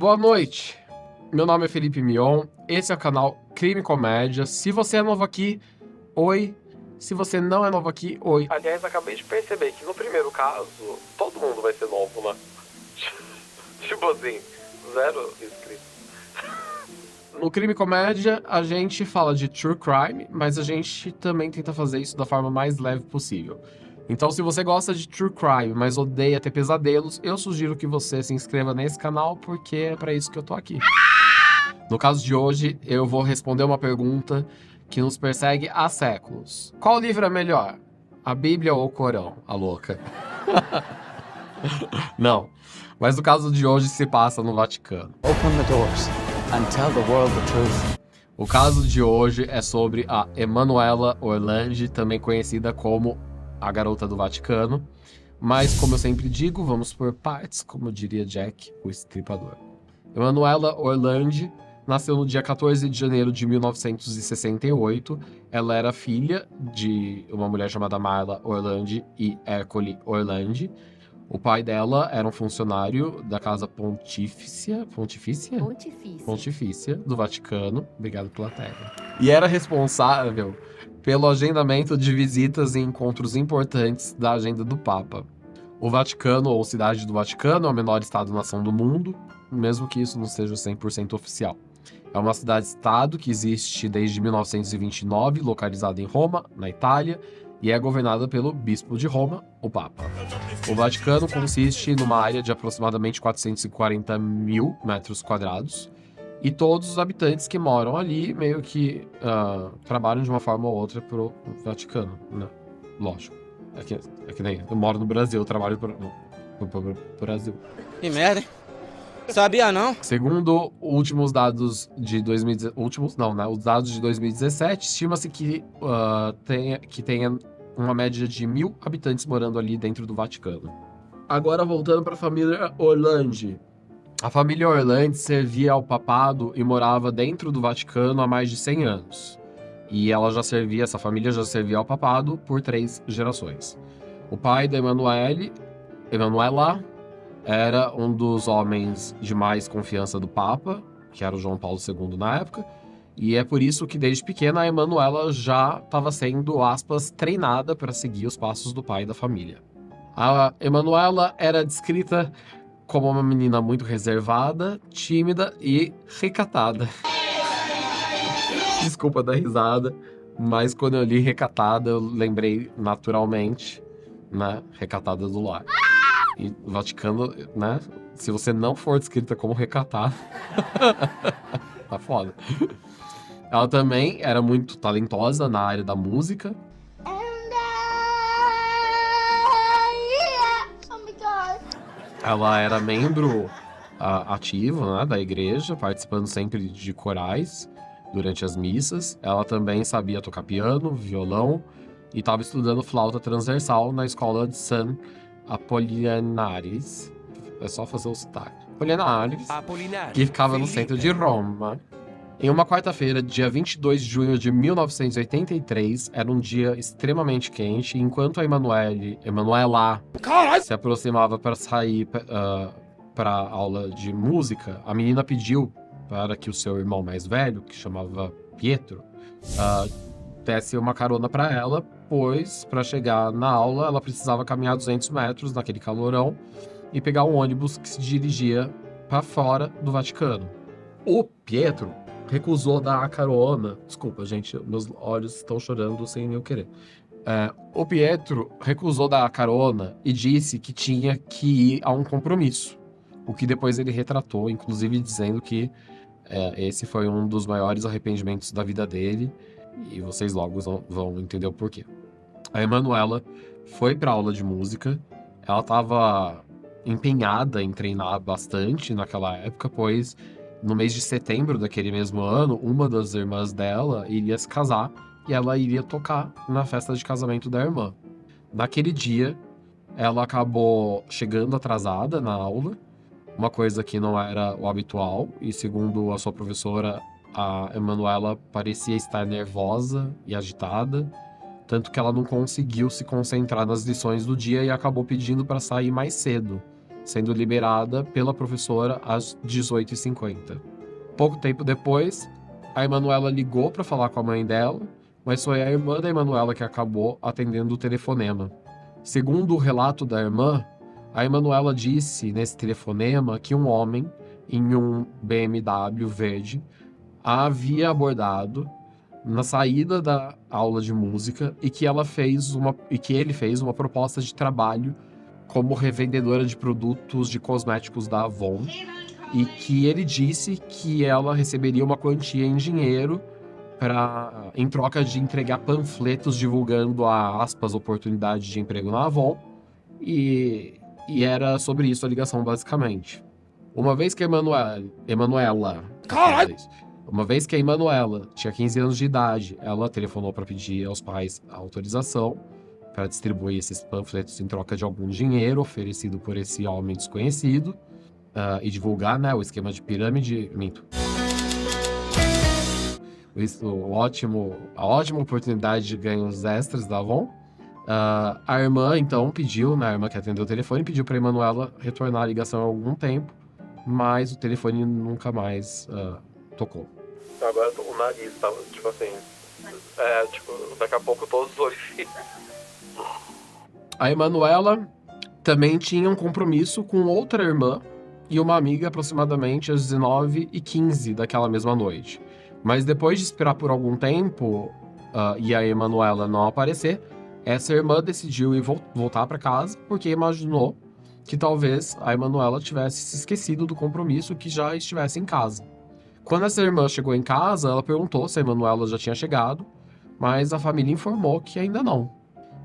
Boa noite, meu nome é Felipe Mion, esse é o canal Crime e Comédia. Se você é novo aqui, oi. Se você não é novo aqui, oi. Aliás, acabei de perceber que no primeiro caso, todo mundo vai ser novo, né? Tipo assim, 0 inscritos. No Crime e Comédia, a gente fala de true crime, mas a gente também tenta fazer isso da forma mais leve possível. Então, se você gosta de true crime, mas odeia ter pesadelos, eu sugiro que você se inscreva nesse canal, porque é pra isso que eu tô aqui. No caso de hoje, eu vou responder uma pergunta que nos persegue há séculos. Qual livro é melhor? A Bíblia ou o Corão? A louca. Não. Mas no caso de hoje se passa no Vaticano. Open the doors and tell the world the truth. O caso de hoje é sobre a Emanuela Orlandi, também conhecida como a Garota do Vaticano. Mas, como eu sempre digo, vamos por partes, como diria Jack, o Estripador. Emanuela Orlandi nasceu no dia 14 de janeiro de 1968. Ela era filha de uma mulher chamada Marla Orlandi e Ercole Orlandi. O pai dela era um funcionário da Casa Pontifícia do Vaticano. Obrigado pela terra. E era responsável pelo agendamento de visitas e encontros importantes da agenda do Papa. O Vaticano, ou Cidade do Vaticano, é o menor estado-nação do mundo, mesmo que isso não seja 100% oficial. É uma cidade-estado que existe desde 1929, localizada em Roma, na Itália, e é governada pelo Bispo de Roma, o Papa. O Vaticano consiste numa área de aproximadamente 440 mil metros quadrados, e todos os habitantes que moram ali meio que trabalham de uma forma ou outra pro Vaticano, né? Lógico. É que nem eu moro no Brasil, eu trabalho pro Brasil. Que merda, hein? Sabia não? Segundo últimos dados de 2017, os dados de 2017, estima-se que tenha uma média de 1.000 habitantes morando ali dentro do Vaticano. Agora voltando para a família Orlandi. A família Orlandi servia ao papado e morava dentro do Vaticano há mais de 100 anos. E essa família já servia ao papado por 3 gerações. O pai da Emanuela, era um dos homens de mais confiança do Papa, que era o João Paulo II na época, e é por isso que desde pequena a Emanuela já estava sendo, aspas, treinada para seguir os passos do pai da família. A Emanuela era descrita como uma menina muito reservada, tímida e recatada. Desculpa dar risada, mas quando eu li recatada, eu lembrei naturalmente, né, recatada do lar. E o Vaticano, né? Se você não for descrita como recatada, tá foda. Ela também era muito talentosa na área da música. Ela era membro ativo, né, da igreja, participando sempre de corais durante as missas. Ela também sabia tocar piano, violão e estava estudando flauta transversal na escola de San Apolinaris, é só fazer o sotaque. Apolinaris, que ficava no centro de Roma. Em uma quarta-feira, dia 22 de junho de 1983, era um dia extremamente quente, e enquanto a Emanuela se aproximava para sair para aula de música, a menina pediu para que o seu irmão mais velho, que chamava Pietro, desse uma carona para ela, pois para chegar na aula ela precisava caminhar 200 metros naquele calorão e pegar um ônibus que se dirigia para fora do Vaticano. O Pietro recusou dar a carona. Desculpa, gente, meus olhos estão chorando sem eu querer. O Pietro recusou dar a carona e disse que tinha que ir a um compromisso, o que depois ele retratou, inclusive dizendo que esse foi um dos maiores arrependimentos da vida dele. E vocês logo vão entender o porquê. A Emanuela foi para aula de música. Ela estava empenhada em treinar bastante naquela época, pois no mês de setembro daquele mesmo ano, uma das irmãs dela iria se casar e ela iria tocar na festa de casamento da irmã. Naquele dia, ela acabou chegando atrasada na aula, uma coisa que não era o habitual, e segundo a sua professora, a Emanuela parecia estar nervosa e agitada, tanto que ela não conseguiu se concentrar nas lições do dia e acabou pedindo para sair mais cedo, sendo liberada pela professora às 18h50. Pouco tempo depois, a Emanuela ligou para falar com a mãe dela, mas foi a irmã da Emanuela que acabou atendendo o telefonema. Segundo o relato da irmã, a Emanuela disse nesse telefonema que um homem, em um BMW verde, a havia abordado na saída da aula de música e que ele fez uma proposta de trabalho como revendedora de produtos de cosméticos da Avon, e que ele disse que ela receberia uma quantia em dinheiro em troca de entregar panfletos divulgando a, aspas, oportunidade de emprego na Avon, e era sobre isso a ligação, basicamente. Uma vez que a Emanuela tinha 15 anos de idade, ela telefonou para pedir aos pais a autorização para distribuir esses panfletos em troca de algum dinheiro oferecido por esse homem desconhecido, e divulgar, né, o esquema de pirâmide. A ótima oportunidade de ganhos extras da Avon. A irmã, então, pediu, né, a irmã que atendeu o telefone, pediu para a Emanuela retornar a ligação há algum tempo, mas o telefone nunca mais tocou. Agora o nariz tava, tipo assim, daqui a pouco todos os orifícios. A Emanuela também tinha um compromisso com outra irmã e uma amiga aproximadamente às 19h15 daquela mesma noite. Mas depois de esperar por algum tempo e a Emanuela não aparecer, essa irmã decidiu ir voltar para casa porque imaginou que talvez a Emanuela tivesse se esquecido do compromisso, que já estivesse em casa. Quando essa irmã chegou em casa, ela perguntou se a Emanuela já tinha chegado, mas a família informou que ainda não.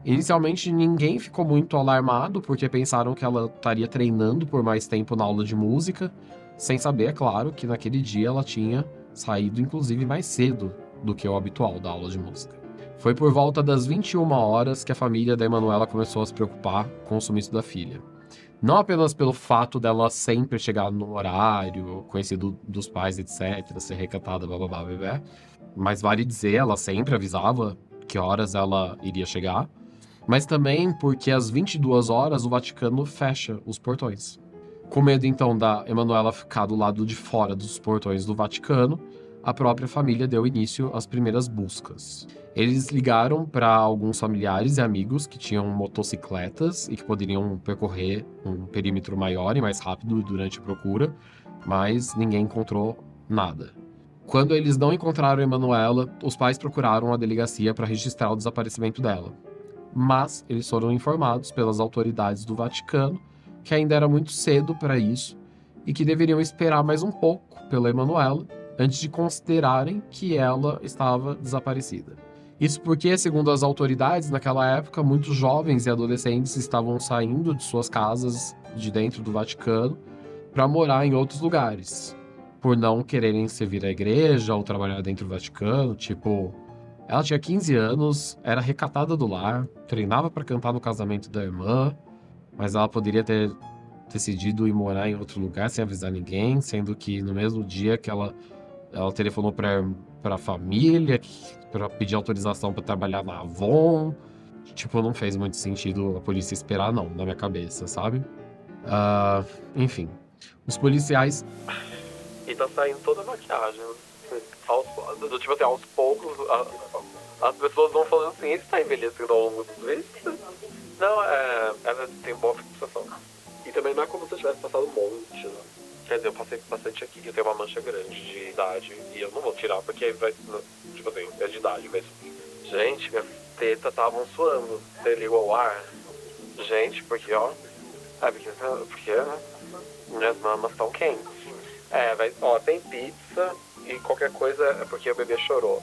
Inicialmente, ninguém ficou muito alarmado, porque pensaram que ela estaria treinando por mais tempo na aula de música, sem saber, é claro, que naquele dia ela tinha saído, inclusive, mais cedo do que o habitual da aula de música. Foi por volta das 21 horas que a família da Emanuela começou a se preocupar com o sumiço da filha. Não apenas pelo fato dela sempre chegar no horário, conhecido dos pais, etc., ser recatada, bababá, bebê, mas vale dizer, ela sempre avisava que horas ela iria chegar, mas também porque às 22 horas o Vaticano fecha os portões. Com medo, então, da Emanuela ficar do lado de fora dos portões do Vaticano, a própria família deu início às primeiras buscas. Eles ligaram para alguns familiares e amigos que tinham motocicletas e que poderiam percorrer um perímetro maior e mais rápido durante a procura, mas ninguém encontrou nada. Quando eles não encontraram a Emanuela, os pais procuraram a delegacia para registrar o desaparecimento dela. Mas eles foram informados pelas autoridades do Vaticano que ainda era muito cedo para isso e que deveriam esperar mais um pouco pela Emanuela antes de considerarem que ela estava desaparecida. Isso porque, segundo as autoridades, naquela época, muitos jovens e adolescentes estavam saindo de suas casas de dentro do Vaticano para morar em outros lugares, por não quererem servir a igreja ou trabalhar dentro do Vaticano. Tipo, ela tinha 15 anos, era recatada do lar, treinava para cantar no casamento da irmã, mas ela poderia ter decidido ir morar em outro lugar sem avisar ninguém, sendo que no mesmo dia que ela telefonou para a família para pedir autorização para trabalhar na Avon. Tipo, não fez muito sentido a polícia esperar, não, na minha cabeça, sabe? Enfim, os policiais... E tá saindo toda a maquiagem. Tipo assim, aos poucos, as pessoas vão falando assim, ele tá envelhecendo ao longo dos meses? Não, ela tem boa fixação. E também não é como se eu tivesse passado um monte, né? Quer dizer, eu passei bastante aqui, eu tenho uma mancha grande de idade, e eu não vou tirar porque aí vai, tipo assim, é de idade, vai subir. Gente, minhas tetas estavam suando, você ligou ao ar. Gente, porque, ó, porque né, minhas mamas estão quentes. Tem pizza e qualquer coisa é porque o bebê chorou.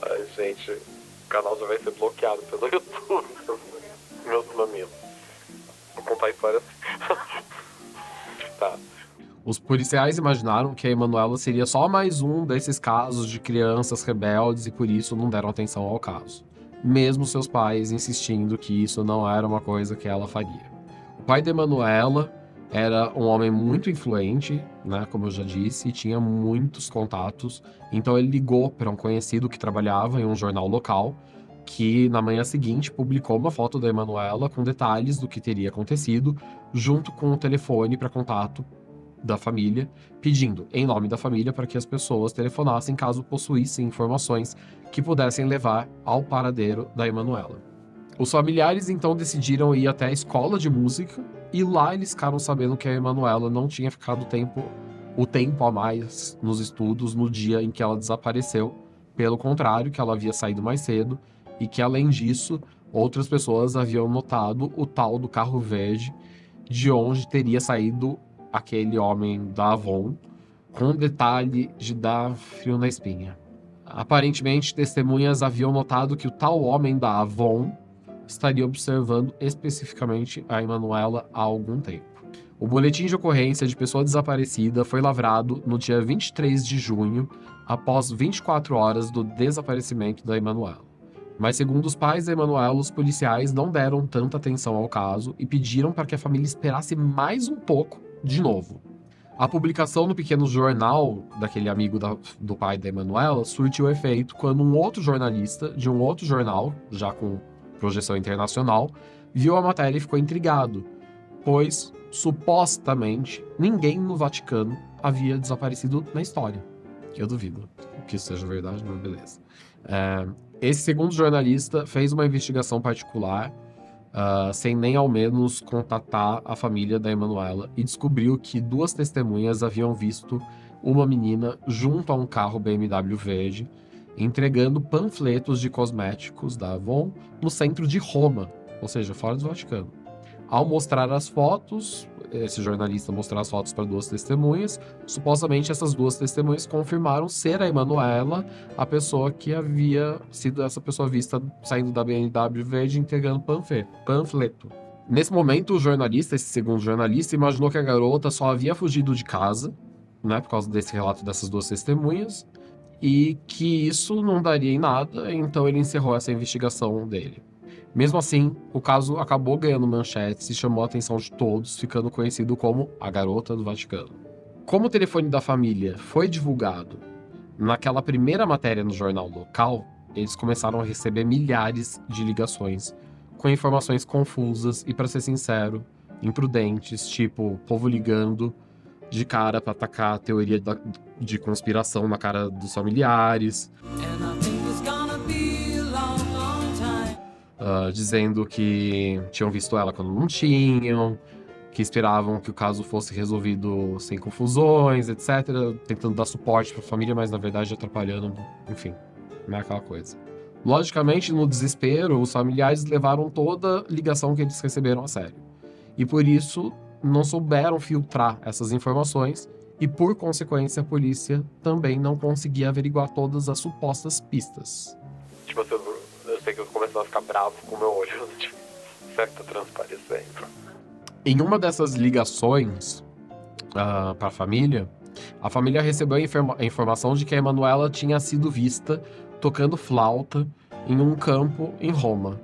Ai, gente, o canal já vai ser bloqueado pelo YouTube. Meus mamilos. Vou contar histórias. Tá. Os policiais imaginaram que a Emanuela seria só mais um desses casos de crianças rebeldes e por isso não deram atenção ao caso. Mesmo seus pais insistindo que isso não era uma coisa que ela faria. O pai da Emanuela era um homem muito influente, né, como eu já disse, e tinha muitos contatos. Então ele ligou para um conhecido que trabalhava em um jornal local que na manhã seguinte publicou uma foto da Emanuela com detalhes do que teria acontecido, junto com o telefone para contato da família, pedindo, em nome da família, para que as pessoas telefonassem caso possuíssem informações que pudessem levar ao paradeiro da Emanuela. Os familiares então decidiram ir até a escola de música e lá eles ficaram sabendo que a Emanuela não tinha ficado o tempo a mais nos estudos no dia em que ela desapareceu. Pelo contrário, que ela havia saído mais cedo e que, além disso, outras pessoas haviam notado o tal do carro verde de onde teria saído aquele homem da Avon, com um detalhe de dar frio na espinha. Aparentemente, testemunhas haviam notado que o tal homem da Avon estaria observando especificamente a Emanuela há algum tempo. O boletim de ocorrência de pessoa desaparecida foi lavrado no dia 23 de junho, após 24 horas do desaparecimento da Emanuela. Mas, segundo os pais da Emanuela, os policiais não deram tanta atenção ao caso e pediram para que a família esperasse mais um pouco de novo. A publicação no pequeno jornal daquele amigo do pai da Emanuela surtiu efeito quando um outro jornalista de um outro jornal, já com projeção internacional, viu a matéria e ficou intrigado, pois, supostamente, ninguém no Vaticano havia desaparecido na história. Eu duvido que isso seja verdade, mas beleza. Esse segundo jornalista fez uma investigação particular, sem nem ao menos contatar a família da Emanuela, e descobriu que 2 testemunhas haviam visto uma menina junto a um carro BMW verde, entregando panfletos de cosméticos da Avon no centro de Roma, ou seja, fora do Vaticano. Ao mostrar as fotos, esse jornalista mostrou as fotos para 2 testemunhas, supostamente essas 2 testemunhas confirmaram ser a Emanuela, a pessoa que havia sido essa pessoa vista saindo da BMW verde entregando panfleto. Nesse momento, o jornalista, esse segundo jornalista, imaginou que a garota só havia fugido de casa, né, por causa desse relato dessas 2 testemunhas, e que isso não daria em nada, então ele encerrou essa investigação dele. Mesmo assim, o caso acabou ganhando manchetes e chamou a atenção de todos, ficando conhecido como a Garota do Vaticano. Como o telefone da família foi divulgado naquela primeira matéria no jornal local, eles começaram a receber milhares de ligações com informações confusas e, para ser sincero, imprudentes, tipo povo ligando de cara para atacar a teoria de conspiração na cara dos familiares. Dizendo que tinham visto ela quando não tinham, que esperavam que o caso fosse resolvido sem confusões, etc. Tentando dar suporte para a família, mas na verdade atrapalhando, enfim, não é aquela coisa. Logicamente, no desespero, os familiares levaram toda ligação que eles receberam a sério. E por isso, não souberam filtrar essas informações e, por consequência, a polícia também não conseguia averiguar todas as supostas pistas. Tipo assim, eu sei que eu começo a ficar bravo com o meu olho, tipo, será que tá transparecendo? Em uma dessas ligações para a família recebeu a informação de que a Emanuela tinha sido vista tocando flauta em um campo em Roma.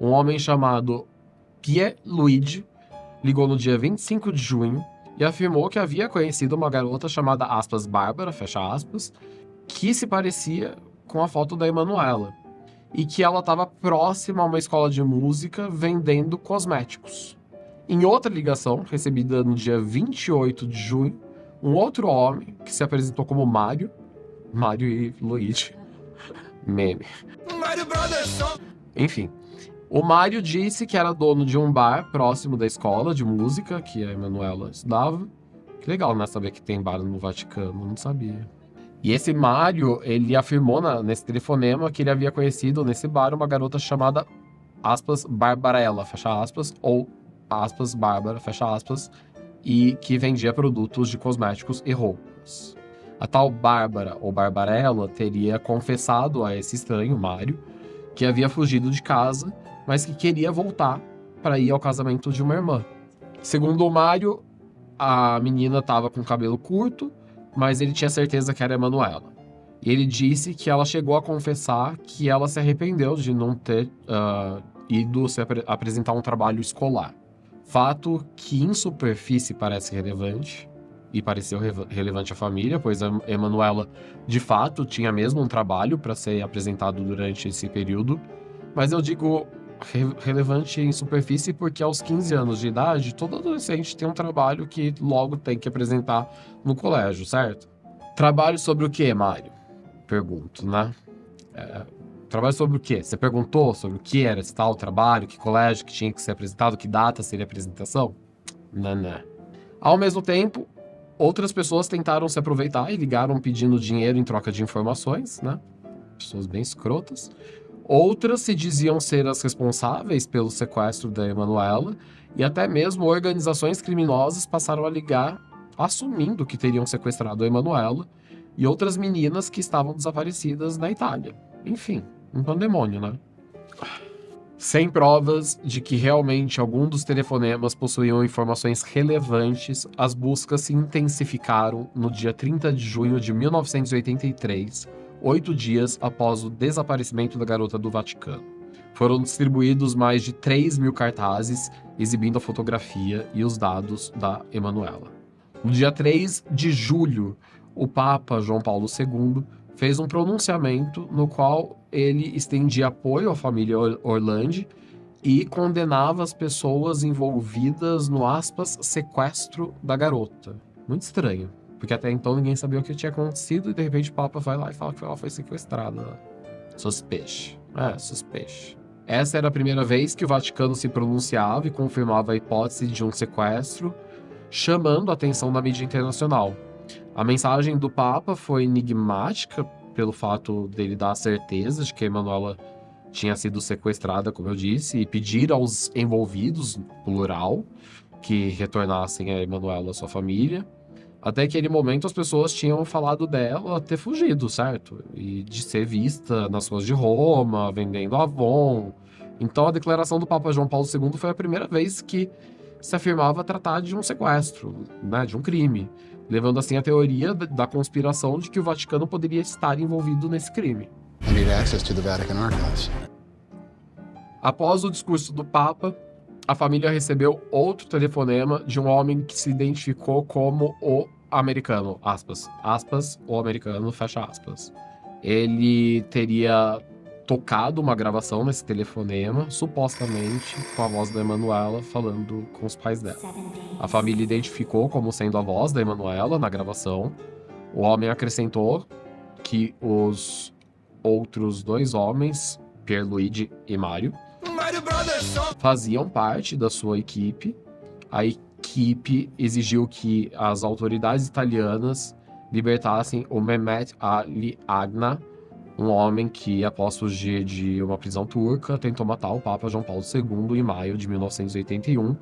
Um homem chamado Pierluigi ligou no dia 25 de junho e afirmou que havia conhecido uma garota chamada aspas, Bárbara, fecha aspas, que se parecia com a foto da Emanuela e que ela estava próxima a uma escola de música vendendo cosméticos. Em outra ligação, recebida no dia 28 de junho, um outro homem, que se apresentou como Mário e Luigi, meme. Enfim, o Mário disse que era dono de um bar próximo da escola de música que a Emanuela estudava. Que legal, né, saber que tem bar no Vaticano, não sabia. E esse Mário, ele afirmou nesse telefonema que ele havia conhecido nesse bar uma garota chamada, aspas, Barbarella, fecha aspas, ou aspas, Bárbara, fecha aspas, e que vendia produtos de cosméticos e roupas. A tal Bárbara ou Barbarella teria confessado a esse estranho, Mário, que havia fugido de casa, mas que queria voltar para ir ao casamento de uma irmã. Segundo o Mário, a menina estava com cabelo curto, mas ele tinha certeza que era Emanuela. E ele disse que ela chegou a confessar que ela se arrependeu de não ter ido se apresentar um trabalho escolar. Fato que, em superfície, parece relevante, e pareceu relevante à família, pois a Emanuela, de fato, tinha mesmo um trabalho para ser apresentado durante esse período, Mas eu digo relevante em superfície porque aos 15 anos de idade, todo adolescente tem um trabalho que logo tem que apresentar no colégio, certo? Trabalho sobre o quê, Mário? Pergunto, né? Trabalho sobre o quê? Você perguntou sobre o que era esse tal trabalho, que colégio que tinha que ser apresentado, que data seria a apresentação? Não. Ao mesmo tempo, outras pessoas tentaram se aproveitar e ligaram pedindo dinheiro em troca de informações, né? Pessoas bem escrotas. Outras se diziam ser as responsáveis pelo sequestro da Emanuela e até mesmo organizações criminosas passaram a ligar assumindo que teriam sequestrado a Emanuela e outras meninas que estavam desaparecidas na Itália. Enfim, um pandemônio, né? Sem provas de que realmente algum dos telefonemas possuíam informações relevantes, as buscas se intensificaram no dia 30 de junho de 1983, 8 dias após o desaparecimento da garota do Vaticano. Foram distribuídos mais de 3.000 cartazes exibindo a fotografia e os dados da Emanuela. No dia 3 de julho, o Papa João Paulo II fez um pronunciamento no qual ele estendia apoio à família Orlandi e condenava as pessoas envolvidas no, aspas, sequestro da garota. Muito estranho. Porque até então ninguém sabia o que tinha acontecido e de repente o Papa vai lá e fala que ela foi sequestrada. Suspeite. Suspeite. Essa era a primeira vez que o Vaticano se pronunciava e confirmava a hipótese de um sequestro, chamando a atenção da mídia internacional. A mensagem do Papa foi enigmática pelo fato dele dar a certeza de que a Emanuela tinha sido sequestrada, como eu disse, e pedir aos envolvidos, plural, que retornassem a Emanuela à sua família. Até aquele momento as pessoas tinham falado dela ter fugido, certo? E de ser vista nas ruas de Roma, vendendo Avon. Então a declaração do Papa João Paulo II foi a primeira vez que se afirmava tratar de um sequestro, né, de um crime, levando assim a teoria da conspiração de que o Vaticano poderia estar envolvido nesse crime. I need access to the Vatican archives. Após o discurso do Papa, a família recebeu outro telefonema de um homem que se identificou como o americano, aspas, o americano, fecha aspas. Ele teria tocado uma gravação nesse telefonema, supostamente com a voz da Emanuela falando com os pais dela. A família identificou como sendo a voz da Emanuela na gravação. O homem acrescentou que os outros dois homens, Pierluigi e Mário, faziam parte da sua equipe. A equipe exigiu que as autoridades italianas libertassem o Mehmet Ali Agna, um homem que, após fugir de uma prisão turca, tentou matar o Papa João Paulo II em maio de 1981.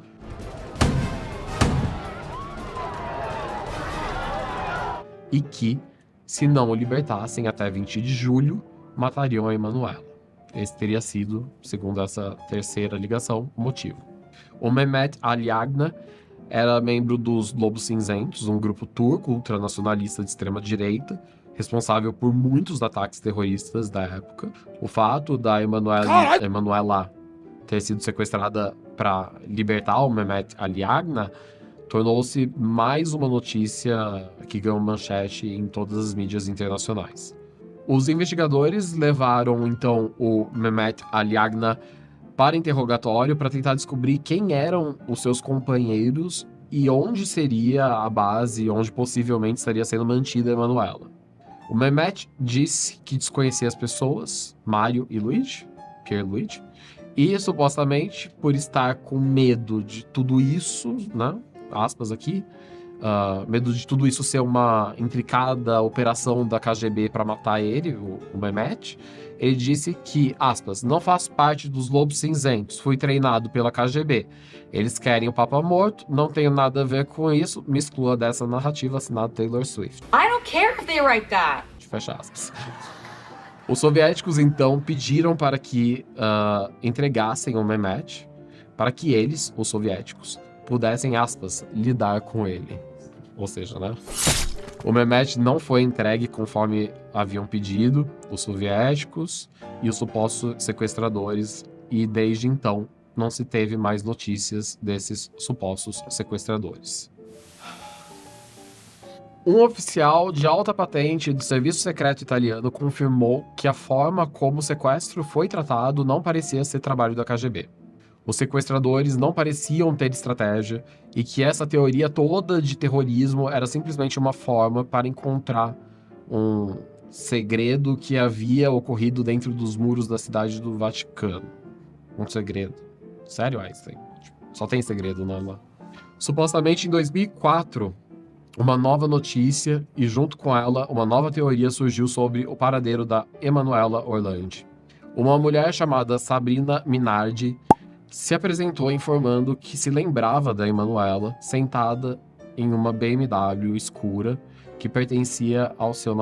E que, se não o libertassem até 20 de julho, matariam a Emanuela. Esse teria sido, segundo essa terceira ligação, o motivo. O Mehmet Ali Agna era membro dos Lobos Cinzentos, um grupo turco ultranacionalista de extrema-direita, responsável por muitos ataques terroristas da época. O fato da Emanuela ter sido sequestrada para libertar o Mehmet Ali Agna tornou-se mais uma notícia que ganhou manchete em todas as mídias internacionais. Os investigadores levaram, então, o Mehmet Ali Agna para interrogatório para tentar descobrir quem eram os seus companheiros e onde seria a base, onde possivelmente estaria sendo mantida a Emanuela. O Mehmet disse que desconhecia as pessoas, Mário e Luigi, Pierluigi, e supostamente por estar com medo de tudo isso, né, aspas aqui, medo de tudo isso ser uma intricada operação da KGB para matar ele, o Mehmet, ele disse que, aspas, não faço parte dos Lobos Cinzentos, fui treinado pela KGB. Eles querem o Papa morto, não tenho nada a ver com isso, me exclua dessa narrativa, assinado Taylor Swift. I don't care if they write that. Fecha aspas. Os soviéticos, então, pediram para que entregassem o Mehmet, para que eles, os soviéticos, pudessem, aspas, lidar com ele. Ou seja, né? O Mehmet não foi entregue conforme haviam pedido os soviéticos e os supostos sequestradores, e desde então não se teve mais notícias desses supostos sequestradores. Um oficial de alta patente do Serviço Secreto Italiano confirmou que a forma como o sequestro foi tratado não parecia ser trabalho da KGB. Os sequestradores não pareciam ter estratégia e que essa teoria toda de terrorismo era simplesmente uma forma para encontrar um segredo que havia ocorrido dentro dos muros da cidade do Vaticano. Um segredo. Sério, Einstein? Só tem segredo, não é lá? Supostamente em 2004, uma nova notícia e junto com ela, uma nova teoria surgiu sobre o paradeiro da Emanuela Orlandi. Uma mulher chamada Sabrina Minardi se apresentou informando que se lembrava da Emanuela sentada em uma BMW escura que pertencia ao seu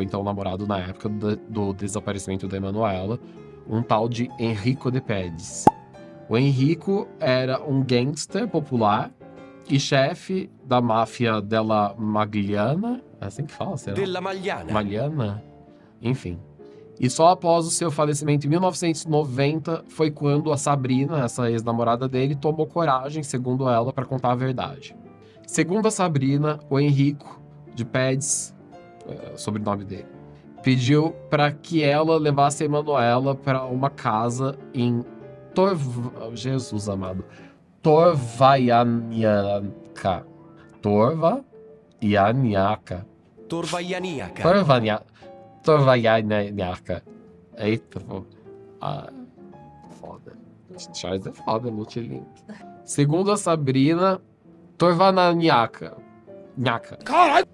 então namorado na época do desaparecimento da Emanuela, um tal de Enrico de Pedis. O Enrico era um gangster popular e chefe da máfia della Magliana, é assim que fala, será? Della Magliana. Magliana? Enfim. E só após o seu falecimento em 1990 foi quando a Sabrina, essa ex-namorada dele, tomou coragem, segundo ela, para contar a verdade. Segundo a Sabrina, o Enrico de Pedis, sobrenome dele, pediu para que ela levasse a Emanuela para uma casa em Jesus amado. Torvaianiaka. Torvaianiaka. Eita, pô. Foda. Charles é foda, multilink. Segundo a Sabrina, Torvananiaka. Caralho!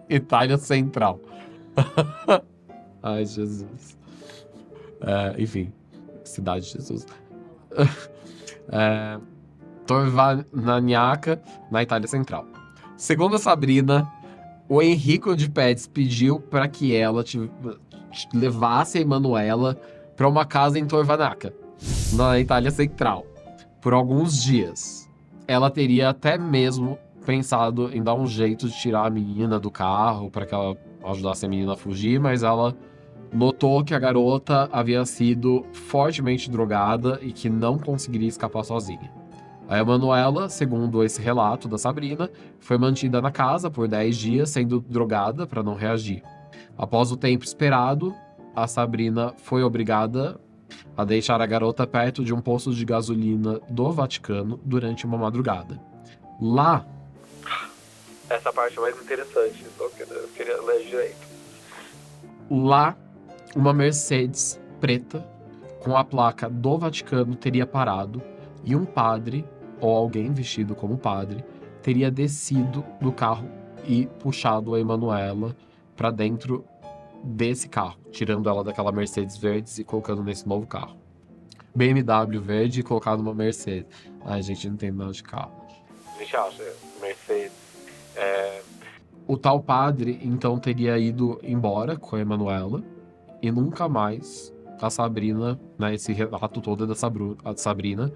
Itália Central. Ai, Jesus. Enfim. Cidade de Jesus. Torvananiaka, na Itália Central. Segundo a Sabrina, o Enrico de Pedis pediu para que ela levasse a Emanuela para uma casa em Torvanaca, na Itália Central, por alguns dias. Ela teria até mesmo pensado em dar um jeito de tirar a menina do carro para que ela ajudasse a menina a fugir, mas ela notou que a garota havia sido fortemente drogada e que não conseguiria escapar sozinha. A Emanuela, segundo esse relato da Sabrina, foi mantida na casa por 10 dias sendo drogada para não reagir. Após o tempo esperado, a Sabrina foi obrigada a deixar a garota perto de um posto de gasolina do Vaticano durante uma madrugada. Lá... Essa parte é mais interessante, só que eu queria ler direito. Lá, uma Mercedes preta com a placa do Vaticano teria parado e um padre, ou alguém vestido como padre, teria descido do carro e puxado a Emanuela para dentro desse carro, tirando ela daquela Mercedes verde e colocando nesse novo carro. BMW verde e colocado numa Mercedes. Ai, gente, não entende nada de carro. A gente acha, Mercedes. O tal padre, então, teria ido embora com a Emanuela e nunca mais a Sabrina, né, esse relato todo da Sabrina,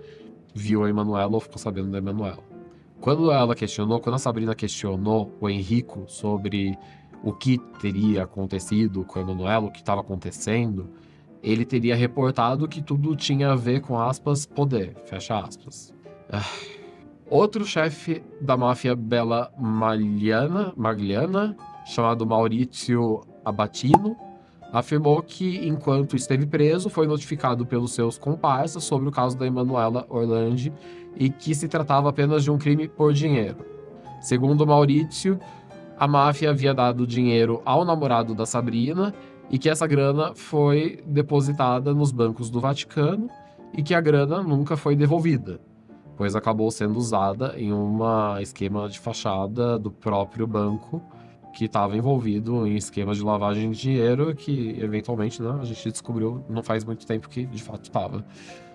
viu a Emanuela ou ficou sabendo da Emanuela. Quando a Sabrina questionou o Enrico sobre o que teria acontecido com a Emanuela, o que estava acontecendo, ele teria reportado que tudo tinha a ver com, aspas, poder, fecha aspas. Outro chefe da máfia Bella Magliana, chamado Maurizio Abatino, afirmou que, enquanto esteve preso, foi notificado pelos seus comparsas sobre o caso da Emanuela Orlandi e que se tratava apenas de um crime por dinheiro. Segundo Maurizio, a máfia havia dado dinheiro ao namorado da Sabrina e que essa grana foi depositada nos bancos do Vaticano e que a grana nunca foi devolvida, pois acabou sendo usada em um esquema de fachada do próprio banco que estava envolvido em esquemas de lavagem de dinheiro que, eventualmente, né, a gente descobriu não faz muito tempo que, de fato, estava.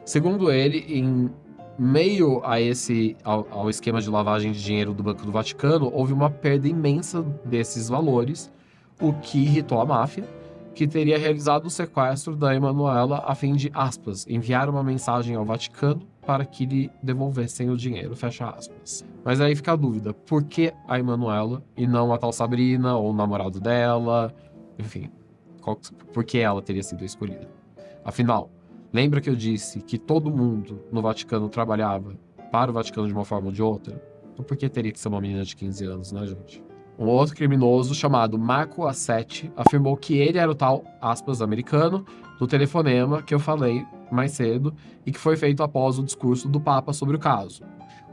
Segundo ele, em meio ao esquema de lavagem de dinheiro do Banco do Vaticano, houve uma perda imensa desses valores, o que irritou a máfia, que teria realizado o sequestro da Emanuela a fim de, aspas, enviar uma mensagem ao Vaticano para que lhe devolvessem o dinheiro, fecha aspas. Mas aí fica a dúvida, por que a Emanuela e não a tal Sabrina ou o namorado dela? Enfim, por que ela teria sido escolhida? Afinal, lembra que eu disse que todo mundo no Vaticano trabalhava para o Vaticano de uma forma ou de outra? Então por que teria que ser uma menina de 15 anos, né, gente? um outro criminoso chamado Marco Assetti afirmou que ele era o tal, aspas, americano, do telefonema que eu falei mais cedo e que foi feito após o discurso do Papa sobre o caso.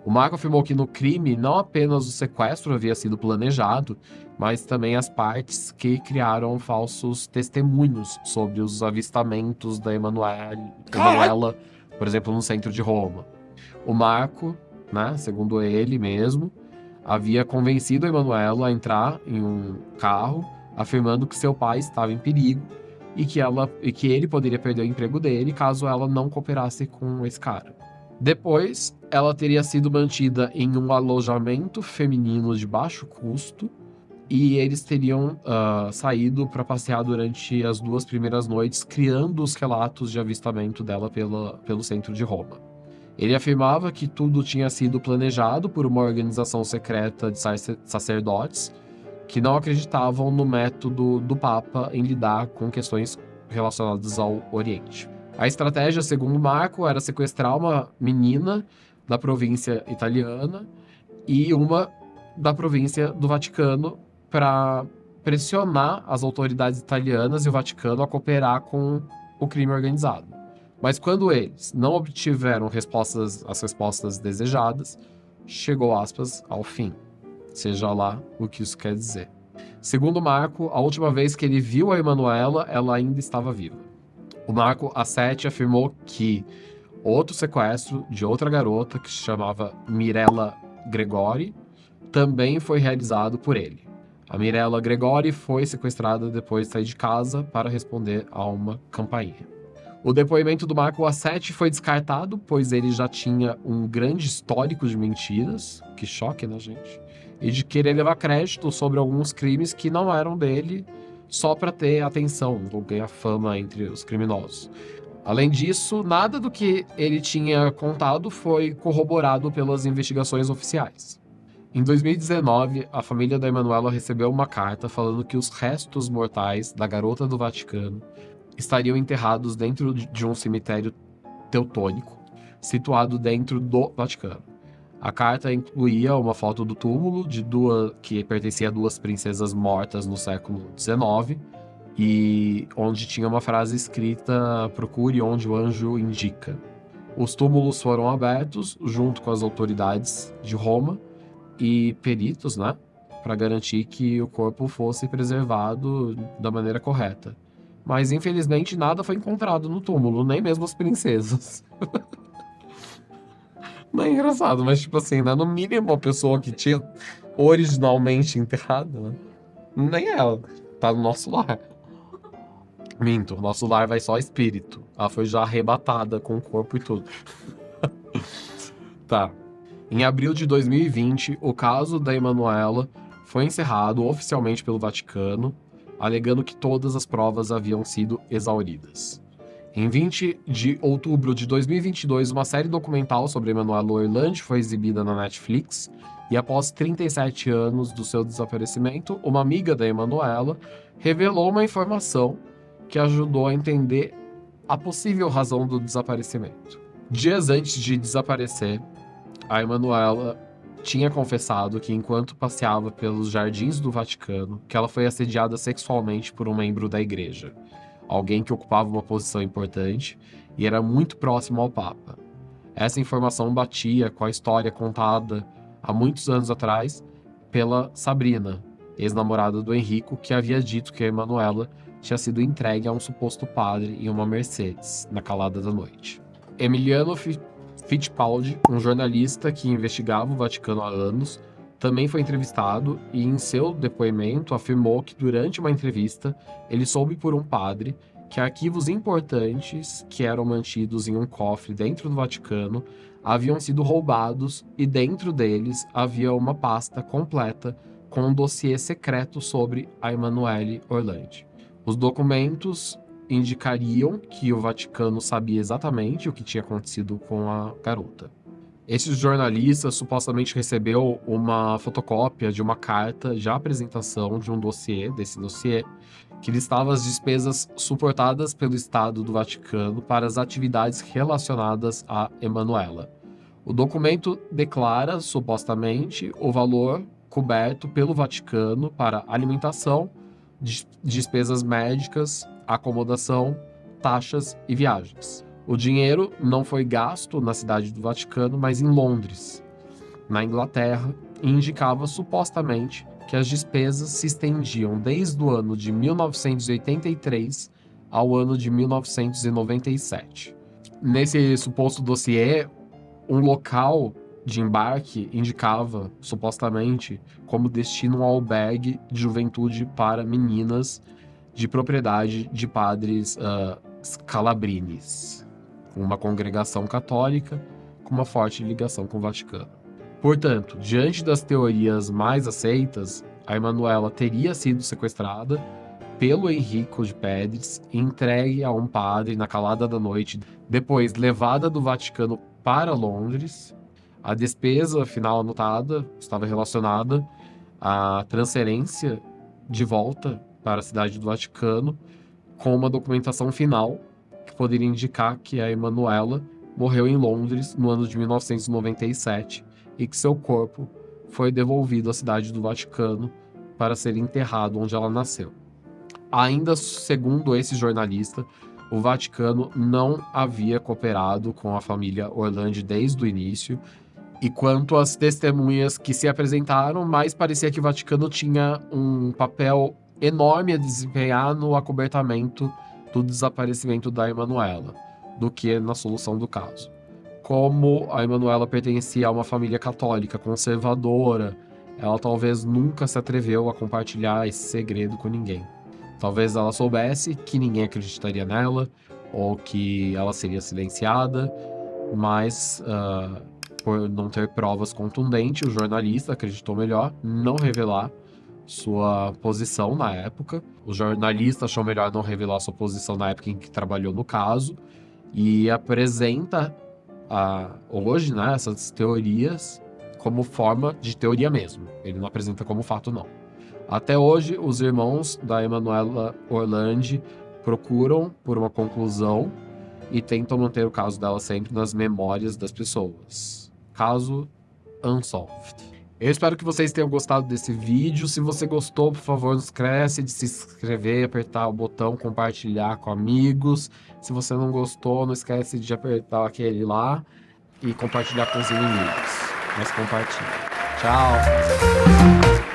O Marco afirmou que no crime não apenas o sequestro havia sido planejado, mas também as partes que criaram falsos testemunhos sobre os avistamentos da Emanuela, por exemplo, no centro de Roma. O Marco, né, segundo ele mesmo, havia convencido a Emanuela a entrar em um carro, afirmando que seu pai estava em perigo e que ele poderia perder o emprego dele caso ela não cooperasse com esse cara. Depois, ela teria sido mantida em um alojamento feminino de baixo custo e eles teriam saído para passear durante as 2 primeiras noites, criando os relatos de avistamento dela pelo centro de Roma. Ele afirmava que tudo tinha sido planejado por uma organização secreta de sacerdotes que não acreditavam no método do Papa em lidar com questões relacionadas ao Oriente. A estratégia, segundo Marco, era sequestrar uma menina da província italiana e uma da província do Vaticano para pressionar as autoridades italianas e o Vaticano a cooperar com o crime organizado. Mas quando eles não obtiveram as respostas desejadas, chegou, aspas, ao fim. Seja lá o que isso quer dizer. Segundo Marco, a última vez que ele viu a Emanuela, ela ainda estava viva. O Marco Assetti afirmou que outro sequestro de outra garota, que se chamava Mirella Gregori, também foi realizado por ele. A Mirella Gregori foi sequestrada depois de sair de casa para responder a uma campainha. O depoimento do Marco Assetti foi descartado, pois ele já tinha um grande histórico de mentiras, que choque, né, gente? E de querer levar crédito sobre alguns crimes que não eram dele, só para ter atenção ou ganhar fama entre os criminosos. Além disso, nada do que ele tinha contado foi corroborado pelas investigações oficiais. Em 2019, a família da Emanuela recebeu uma carta falando que os restos mortais da garota do Vaticano estariam enterrados dentro de um cemitério teutônico, situado dentro do Vaticano. A carta incluía uma foto do túmulo que pertencia a 2 princesas mortas no século XIX e onde tinha uma frase escrita: "Procure onde o anjo indica". Os túmulos foram abertos junto com as autoridades de Roma e peritos, né, para garantir que o corpo fosse preservado da maneira correta. Mas infelizmente nada foi encontrado no túmulo, nem mesmo as princesas. Não é engraçado, mas tipo assim, né? No mínimo a pessoa que tinha originalmente enterrada, né? Nem ela. Tá no nosso lar. Minto, o nosso lar vai só espírito. Ela foi já arrebatada com o corpo e tudo. Tá. Em abril de 2020, o caso da Emanuela foi encerrado oficialmente pelo Vaticano, alegando que todas as provas haviam sido exauridas. Em 20 de outubro de 2022, uma série documental sobre Emanuela Orlandi foi exibida na Netflix, e após 37 anos do seu desaparecimento, uma amiga da Emanuela revelou uma informação que ajudou a entender a possível razão do desaparecimento. Dias antes de desaparecer, a Emanuela tinha confessado que, enquanto passeava pelos jardins do Vaticano, que ela foi assediada sexualmente por um membro da igreja, alguém que ocupava uma posição importante e era muito próximo ao Papa. Essa informação batia com a história contada há muitos anos atrás pela Sabrina, ex-namorada do Enrico, que havia dito que a Emanuela tinha sido entregue a um suposto padre em uma Mercedes, na calada da noite. Emiliano Fittipaldi, um jornalista que investigava o Vaticano há anos, também foi entrevistado e, em seu depoimento, afirmou que durante uma entrevista ele soube por um padre que arquivos importantes que eram mantidos em um cofre dentro do Vaticano haviam sido roubados e dentro deles havia uma pasta completa com um dossiê secreto sobre a Emanuele Orlandi. Os documentos indicariam que o Vaticano sabia exatamente o que tinha acontecido com a garota. Esse jornalista supostamente recebeu uma fotocópia de uma carta de apresentação de um dossiê, que listava as despesas suportadas pelo Estado do Vaticano para as atividades relacionadas a Emanuela. O documento declara, supostamente, o valor coberto pelo Vaticano para alimentação, despesas médicas, acomodação, taxas e viagens. O dinheiro não foi gasto na cidade do Vaticano, mas em Londres, na Inglaterra, e indicava supostamente que as despesas se estendiam desde o ano de 1983 ao ano de 1997. Nesse suposto dossiê, um local de embarque indicava, supostamente, como destino um albergue de juventude para meninas de propriedade de padres Scalabrinis, uma congregação católica com uma forte ligação com o Vaticano. Portanto, diante das teorias mais aceitas, a Emanuela teria sido sequestrada pelo Enrico de Pedres e entregue a um padre na calada da noite, depois levada do Vaticano para Londres. A despesa final anotada estava relacionada à transferência de volta para a cidade do Vaticano, com uma documentação final que poderia indicar que a Emanuela morreu em Londres no ano de 1997 e que seu corpo foi devolvido à cidade do Vaticano para ser enterrado onde ela nasceu. Ainda segundo esse jornalista, o Vaticano não havia cooperado com a família Orlandi desde o início, e quanto às testemunhas que se apresentaram, mais parecia que o Vaticano tinha um papel enorme a desempenhar no acobertamento do desaparecimento da Emanuela, do que na solução do caso. Como a Emanuela pertencia a uma família católica conservadora, ela talvez nunca se atreveu a compartilhar esse segredo com ninguém. Talvez ela soubesse que ninguém acreditaria nela, ou que ela seria silenciada, mas por não ter provas contundentes, o jornalista acreditou melhor não revelar sua posição na época. O jornalista achou melhor não revelar sua posição na época em que trabalhou no caso, e apresenta hoje, né, essas teorias como forma de teoria mesmo. Ele não apresenta como fato, não. Até hoje, os irmãos da Emanuela Orlandi procuram por uma conclusão e tentam manter o caso dela sempre nas memórias das pessoas. Caso unsolved. Eu espero que vocês tenham gostado desse vídeo. Se você gostou, por favor, não esquece de se inscrever, apertar o botão compartilhar com amigos. Se você não gostou, não esquece de apertar aquele lá e compartilhar com os inimigos. Mas compartilha. Tchau!